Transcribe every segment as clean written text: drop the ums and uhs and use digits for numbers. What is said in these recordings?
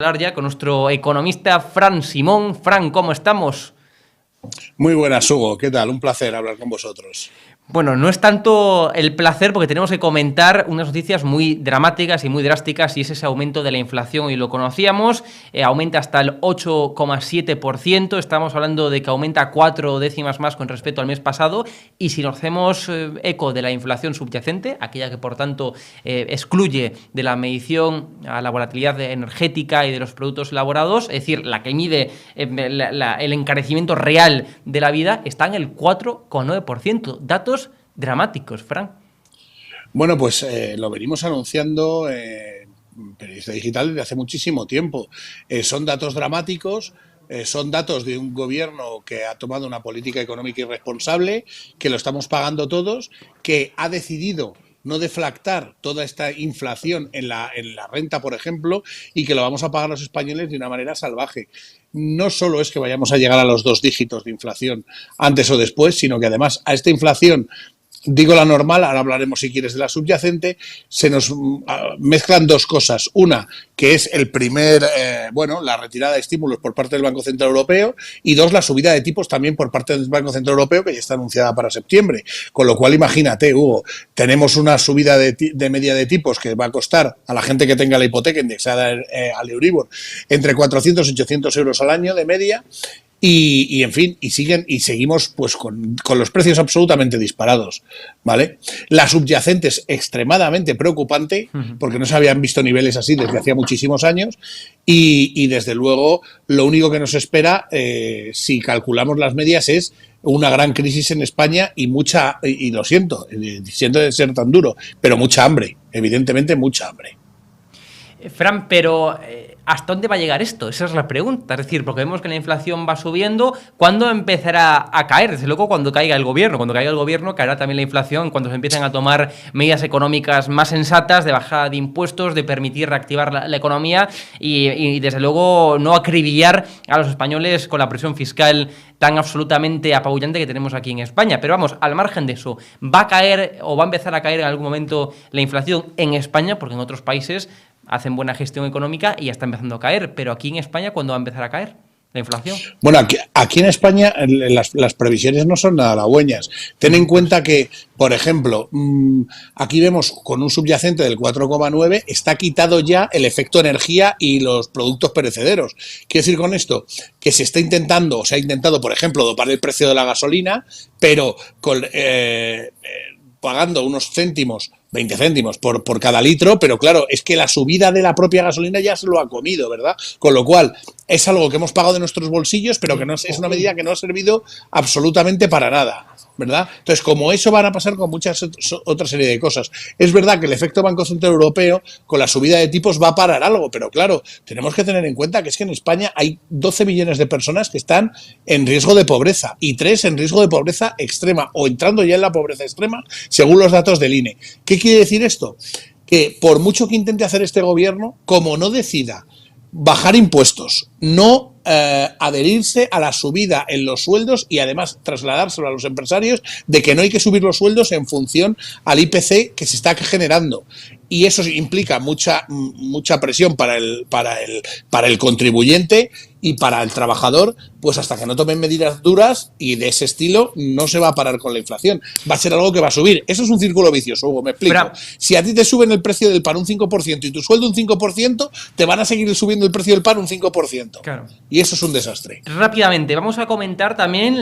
Hablar ya con nuestro economista Fran Simón. Fran, ¿cómo estamos? Muy buenas, Hugo. ¿Qué tal? Un placer hablar con vosotros. Bueno, no es tanto el placer porque tenemos que comentar unas noticias muy dramáticas y muy drásticas, y es ese aumento de la inflación, y lo conocíamos, aumenta hasta el 8,7%, estamos hablando de que aumenta 4 décimas más con respecto al mes pasado, y si nos hacemos eco de la inflación subyacente, aquella que por tanto excluye de la medición a la volatilidad energética y de los productos elaborados, es decir, la que mide el encarecimiento real de la vida, está en el 4,9%, datos dramáticos, Fran. Bueno, pues lo venimos anunciando en Periodista Digital desde hace muchísimo tiempo. Son datos dramáticos, son datos de un gobierno que ha tomado una política económica irresponsable, que lo estamos pagando todos, que ha decidido no deflactar toda esta inflación en la renta, por ejemplo, y que lo vamos a pagar los españoles de una manera salvaje. No solo es que vayamos a llegar a los 2 dígitos de inflación antes o después, sino que además a esta inflación, digo la normal, ahora hablaremos si quieres de la subyacente, se nos mezclan 2 cosas. Una, que es el primer, la retirada de estímulos por parte del Banco Central Europeo, y 2, la subida de tipos también por parte del Banco Central Europeo, que ya está anunciada para septiembre. Con lo cual, imagínate, Hugo, tenemos una subida de media de tipos que va a costar a la gente que tenga la hipoteca indexada al Euribor entre 400 y 800 euros al año de media. Y en fin, seguimos pues con los precios absolutamente disparados, ¿vale? La subyacente es extremadamente preocupante porque no se habían visto niveles así desde hacía muchísimos años, y desde luego lo único que nos espera, si calculamos las medias, es una gran crisis en España y lo siento de ser tan duro, pero mucha hambre, evidentemente mucha hambre. Fran, pero ¿hasta dónde va a llegar esto? Esa es la pregunta. Es decir, porque vemos que la inflación va subiendo. ¿Cuándo empezará a caer? Desde luego, cuando caiga el gobierno. Cuando caiga el gobierno, caerá también la inflación, cuando se empiecen a tomar medidas económicas más sensatas, de bajada de impuestos, de permitir reactivar la economía y, desde luego, no acribillar a los españoles con la presión fiscal tan absolutamente apabullante que tenemos aquí en España. Pero vamos, al margen de eso, ¿va a caer o va a empezar a caer en algún momento la inflación en España? Porque en otros países hacen buena gestión económica y ya está empezando a caer, pero aquí en España, ¿cuándo va a empezar a caer la inflación? Bueno, aquí en España las previsiones no son nada halagüeñas. Ten en cuenta que, por ejemplo, aquí vemos con un subyacente del 4,9, está quitado ya el efecto energía y los productos perecederos. ¿Qué decir con esto? Que se ha intentado, por ejemplo, dopar el precio de la gasolina, pero pagando unos céntimos, 20 céntimos por cada litro, pero claro, es que la subida de la propia gasolina ya se lo ha comido, ¿verdad? Con lo cual, es algo que hemos pagado de nuestros bolsillos, pero que no es una medida que no ha servido absolutamente para nada, ¿verdad? Entonces, como eso, van a pasar con muchas otra serie de cosas. Es verdad que el efecto Banco Central Europeo, con la subida de tipos, va a parar algo, pero claro, tenemos que tener en cuenta que es que en España hay 12 millones de personas que están en riesgo de pobreza y 3 en riesgo de pobreza extrema o entrando ya en la pobreza extrema, según los datos del INE. ¿Qué quiere decir esto? Que por mucho que intente hacer este gobierno, como no decida bajar impuestos, no adherirse a la subida en los sueldos y además trasladárselo a los empresarios de que no hay que subir los sueldos en función al IPC que se está generando. Y eso implica mucha presión para el contribuyente y para el trabajador, pues hasta que no tomen medidas duras y de ese estilo, no se va a parar con la inflación. Va a ser algo que va a subir. Eso es un círculo vicioso, Hugo, me explico. Pero, si a ti te suben el precio del pan un 5% y tu sueldo un 5%, te van a seguir subiendo el precio del pan un 5%. Claro. Y eso es un desastre. Rápidamente, vamos a comentar también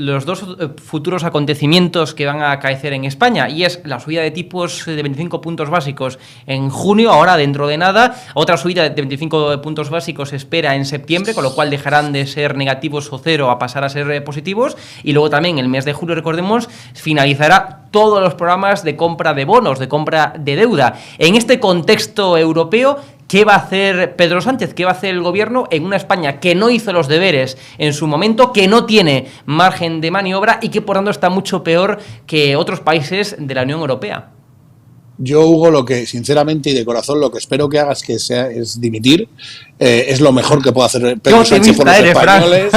los 2 futuros acontecimientos que van a acaecer en España, y es la subida de tipos de 25 puntos básicos en junio, ahora dentro de nada. Otra subida de 25 puntos básicos se espera en septiembre, con lo cual dejarán de ser negativos o cero a pasar a ser positivos. Y luego también el mes de julio, recordemos, finalizará todos los programas de compra de bonos, de compra de deuda. En este contexto europeo, ¿qué va a hacer Pedro Sánchez? ¿Qué va a hacer el gobierno en una España que no hizo los deberes en su momento, que no tiene margen de maniobra y que por tanto está mucho peor que otros países de la Unión Europea? Yo, Hugo, lo que sinceramente y de corazón lo que espero que hagas es dimitir. Es lo mejor que puede hacer Pedro Sánchez por los españoles.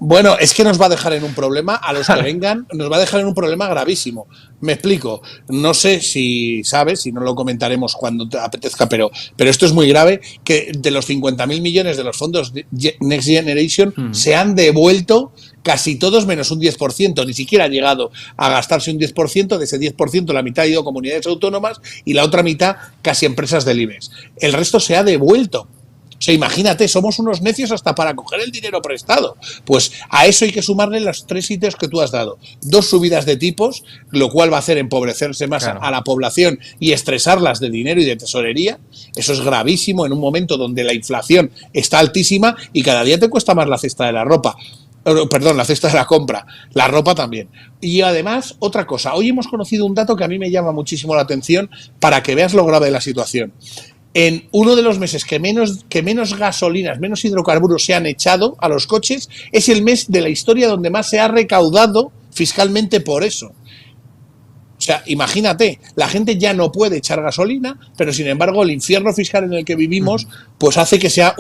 Bueno, es que nos va a dejar en un problema, a los que vengan, nos va a dejar en un problema gravísimo. Me explico. No sé si sabes, si no lo comentaremos cuando te apetezca, pero esto es muy grave, que de los 50.000 millones de los fondos Next Generation se han devuelto casi todos menos un 10%. Ni siquiera ha llegado a gastarse un 10%. De ese 10%, la mitad ha ido a comunidades autónomas y la otra mitad casi empresas del IBEX. El resto se ha devuelto. O sea, imagínate, somos unos necios hasta para coger el dinero prestado. Pues a eso hay que sumarle los 3 sitios que tú has dado. 2 subidas de tipos, lo cual va a hacer empobrecerse más a la población y estresarlas de dinero y de tesorería. Eso es gravísimo en un momento donde la inflación está altísima y cada día te cuesta más la cesta de la ropa. Perdón, la cesta de la compra, la ropa también. Y además, otra cosa, hoy hemos conocido un dato que a mí me llama muchísimo la atención para que veas lo grave de la situación. En uno de los meses que menos gasolinas, menos hidrocarburos se han echado a los coches, es el mes de la historia donde más se ha recaudado fiscalmente por eso. O sea, imagínate, la gente ya no puede echar gasolina, pero sin embargo el infierno fiscal en el que vivimos pues hace que sea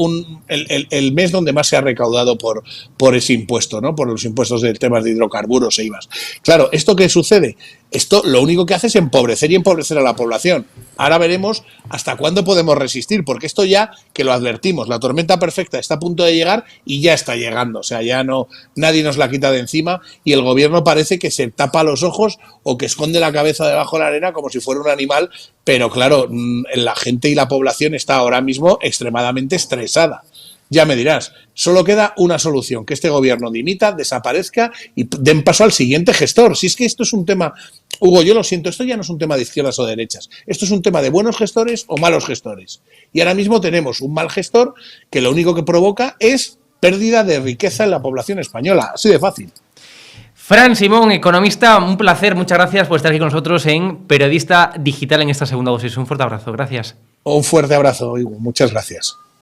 el mes donde más se ha recaudado por ese impuesto, ¿no? Por los impuestos de temas de hidrocarburos e IVAs. Claro, ¿esto qué sucede? Esto lo único que hace es empobrecer a la población. Ahora veremos hasta cuándo podemos resistir, porque esto ya, que lo advertimos, la tormenta perfecta está a punto de llegar y ya está llegando. O sea, ya no, nadie nos la quita de encima y el gobierno parece que se tapa los ojos o que esconde la cabeza debajo de la arena como si fuera un animal, pero claro, la gente y la población está ahora mismo extremadamente estresada. Ya me dirás, solo queda una solución, que este gobierno dimita, desaparezca y den paso al siguiente gestor. Si es que esto es un tema, Hugo, yo lo siento, esto ya no es un tema de izquierdas o derechas, esto es un tema de buenos gestores o malos gestores. Y ahora mismo tenemos un mal gestor que lo único que provoca es pérdida de riqueza en la población española, así de fácil. Fran Simón, economista, un placer, muchas gracias por estar aquí con nosotros en Periodista Digital en esta segunda dosis. Un fuerte abrazo, gracias. Un fuerte abrazo, Hugo, muchas gracias.